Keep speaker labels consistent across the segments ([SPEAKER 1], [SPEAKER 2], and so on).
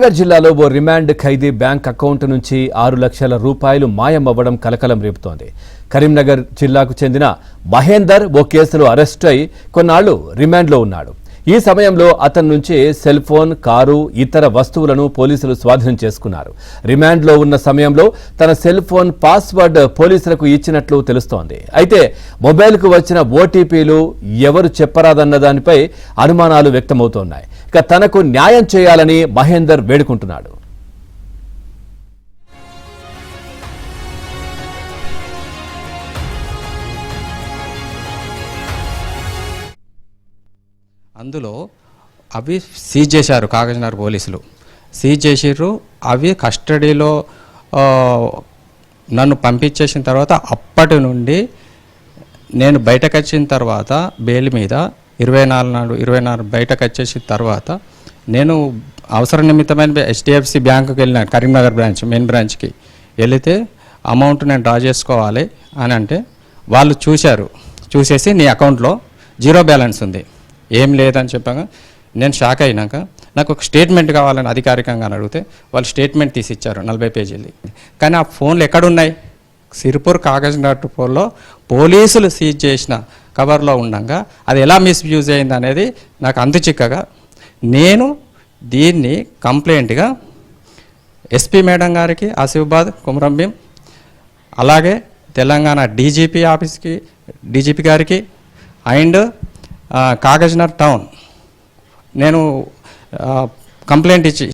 [SPEAKER 1] కరీంనగర్ జిల్లాలో ఓ రిమాండ్ ఖైదీ bank account నుంచి 6 లక్షల రూపాయలు మాయమవ్వడం కలకలం రేపుతోంది. కరీంనగర్ జిల్లాకు చెందిన మహేందర్ ఓ కేసులో అరెస్ట్ అయి కొన్నాళ్లు రిమాండ్లో ఉన్నాడు. ఈ సమయంలో అతని నుంచి సెల్ ఫోన్, కారు, ఇతర వస్తువులను పోలీసులు స్వాధీనం చేసుకున్నారు. రిమాండ్లో ఉన్న సమయంలో తన సెల్ ఫోన్ పాస్వర్డ్ పోలీసులకు ఇచ్చినట్లు తెలుస్తోంది. అయితే మొబైల్కు వచ్చిన ఓటీపీలు ఎవరు చెప్పరాదన్న దానిపై అనుమానాలు వ్యక్తమవుతున్నాయి. ఇక తనకు న్యాయం చేయాలని మహేందర్ వేడుకుంటున్నాడు.
[SPEAKER 2] అందులో అవి సీజ్ చేశారు. కాగజ్నగర్ పోలీసులు సీజ్ చేసిర్రు. అవి కస్టడీలో నన్ను పంపించేసిన తర్వాత అప్పటి నుండి నేను బయటకు వచ్చిన తర్వాత బెయిల్ మీద 24 బయటకు వచ్చేసిన తర్వాత నేను అవసర నిమిత్తమైన HDFC బ్యాంకుకి వెళ్ళినాను. కరీంనగర్ బ్రాంచ్ మెయిన్ బ్రాంచ్కి వెళితే అమౌంట్ నేను డ్రా చేసుకోవాలి అని అంటే వాళ్ళు చూసేసి నీ అకౌంట్లో 0 బ్యాలెన్స్ ఉంది, ఏం లేదని చెప్పాక నేను షాక్ అయినాక నాకు ఒక స్టేట్మెంట్ కావాలని అధికారికంగా అడిగితే వాళ్ళు స్టేట్మెంట్ తీసి ఇచ్చారు 40 పేజీలు. కానీ ఆ ఫోన్లు ఎక్కడున్నాయి? సిరిపూర్ కాగజ్నగర్లో పోలీసులు సీజ్ చేసిన కవర్లో ఉండగా అది ఎలా మిస్యూజ్ అయింది అనేది నాకు అంతుచిక్కగా నేను దీన్ని కంప్లైంట్గా SP మేడం గారికి, ఆసిఫాబాద్ కుమరంభీం, అలాగే తెలంగాణ DGP గారికి అండ్ కాగజ్నగర్ టౌన్ నేను కంప్లైంట్ ఇచ్చి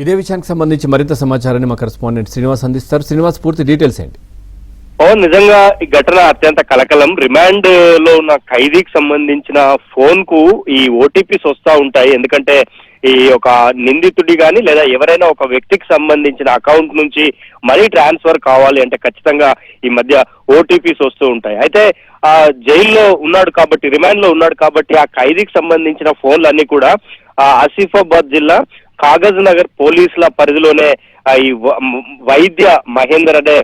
[SPEAKER 1] ఇదే విషయానికి సంబంధించి మరింత సమాచారాన్ని మా కరెస్పాండెంట్ శ్రీనివాస్ అందిస్తారు. శ్రీనివాస్, పూర్తి డీటెయిల్స్ ఏంటి?
[SPEAKER 3] నిజంగా ఈ ఘటన అత్యంత కలకలం. రిమాండ్ లో ఉన్న ఖైదీకి సంబంధించిన ఫోన్ కు ఈ ఓటీపీస్ వస్తూ ఉంటాయి. ఎందుకంటే ఈ ఒక నిందితుడి గాని లేదా ఎవరైనా ఒక వ్యక్తికి సంబంధించిన అకౌంట్ నుంచి మనీ ట్రాన్స్ఫర్ కావాలి అంటే ఖచ్చితంగా ఈ మధ్య ఓటీపీస్ వస్తూ ఉంటాయి. అయితే ఆ జైల్లో ఉన్నాడు కాబట్టి, రిమాండ్ లో ఉన్నాడు కాబట్టి ఆ ఖైదీకి సంబంధించిన ఫోన్లన్నీ కూడా ఆసిఫాబాద్ జిల్లా కాగజ్నగర్ పోలీసుల పరిధిలోనే ఈ వైద్య మహేందర్ అనే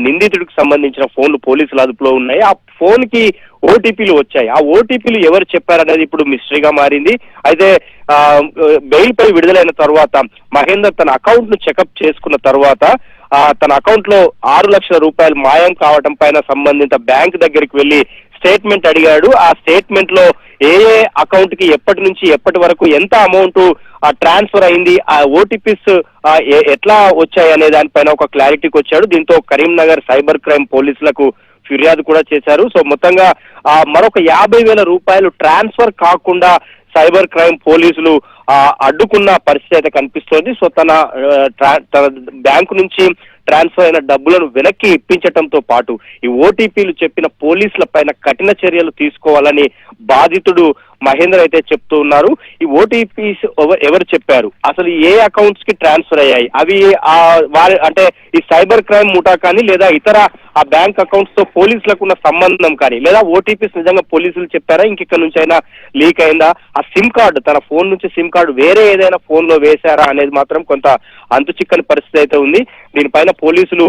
[SPEAKER 3] నిందితుడికి సంబంధించిన ఫోన్లు పోలీసుల అదుపులో ఉన్నాయి. ఆ ఫోన్ కి ఓటీపీలు వచ్చాయి. ఆ ఓటీపీలు ఎవరు చెప్పారనేది ఇప్పుడు మిస్టరీగా మారింది. అయితే బెయిల్ పై విడుదలైన తర్వాత మహేందర్ తన అకౌంట్ ను చెకప్ చేసుకున్న తర్వాత తన అకౌంట్ లో 6 లక్షల రూపాయలు మాయం కావడం పైన సంబంధిత బ్యాంక్ దగ్గరికి వెళ్లి స్టేట్మెంట్ అడిగాడు. ఆ స్టేట్మెంట్ లో ఏ అకౌంట్ కి ఎప్పటి నుంచి ఎప్పటి వరకు ఎంత అమౌంట్ ట్రాన్స్ఫర్ అయింది, ఆ ఓటీపీస్ ఎట్లా వచ్చాయి అనే దానిపైన ఒక క్లారిటీకి వచ్చాడు. దీంతో కరీంనగర్ సైబర్ క్రైమ్ పోలీసులకు ఫిర్యాదు కూడా చేశారు. సో మొత్తంగా మరొక 50,000 రూపాయలు ట్రాన్స్ఫర్ కాకుండా సైబర్ క్రైమ్ పోలీసులు అడ్డుకున్న పరిస్థితి అయితే కనిపిస్తోంది. సో తన బ్యాంకు నుంచి ట్రాన్స్ఫర్ అయిన డబ్బులను వెనక్కి ఇప్పించడంతో పాటు ఈ ఓటీపీలు చెప్పిన పోలీసుల పైన కఠిన చర్యలు తీసుకోవాలని బాధితుడు మహేందర్ అయితే చెప్తూ ఉన్నారు. ఈ ఓటీపీస్ ఎవరు చెప్పారు, అసలు ఏ అకౌంట్స్ కి ట్రాన్స్ఫర్ అయ్యాయి, అవి అంటే ఈ సైబర్ క్రైమ్ ముఠా కానీ లేదా ఇతర ఆ బ్యాంక్ అకౌంట్స్ తో పోలీసులకు ఉన్న సంబంధం కానీ, లేదా ఓటీపీస్ నిజంగా పోలీసులు చెప్పారా, ఇంకెక్కడి నుంచి అయినా లీక్ అయిందా, ఆ సిమ్ కార్డు తన ఫోన్ నుంచి సిమ్ కార్డు వేరే ఏదైనా ఫోన్ లో వేశారా అనేది మాత్రం కొంత అంతుచిక్కని పరిస్థితి అయితే ఉంది. దీనిపైన పోలీసులు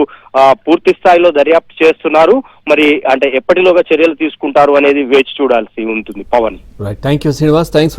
[SPEAKER 3] పూర్తి స్థాయిలో దర్యాప్తు చేస్తున్నారు. మరి అంటే ఎప్పటిలోగా చర్యలు తీసుకుంటారు అనేది వేచి చూడాల్సి ఉంటుంది. Pawan,
[SPEAKER 1] thank you Srinivas. Thanks.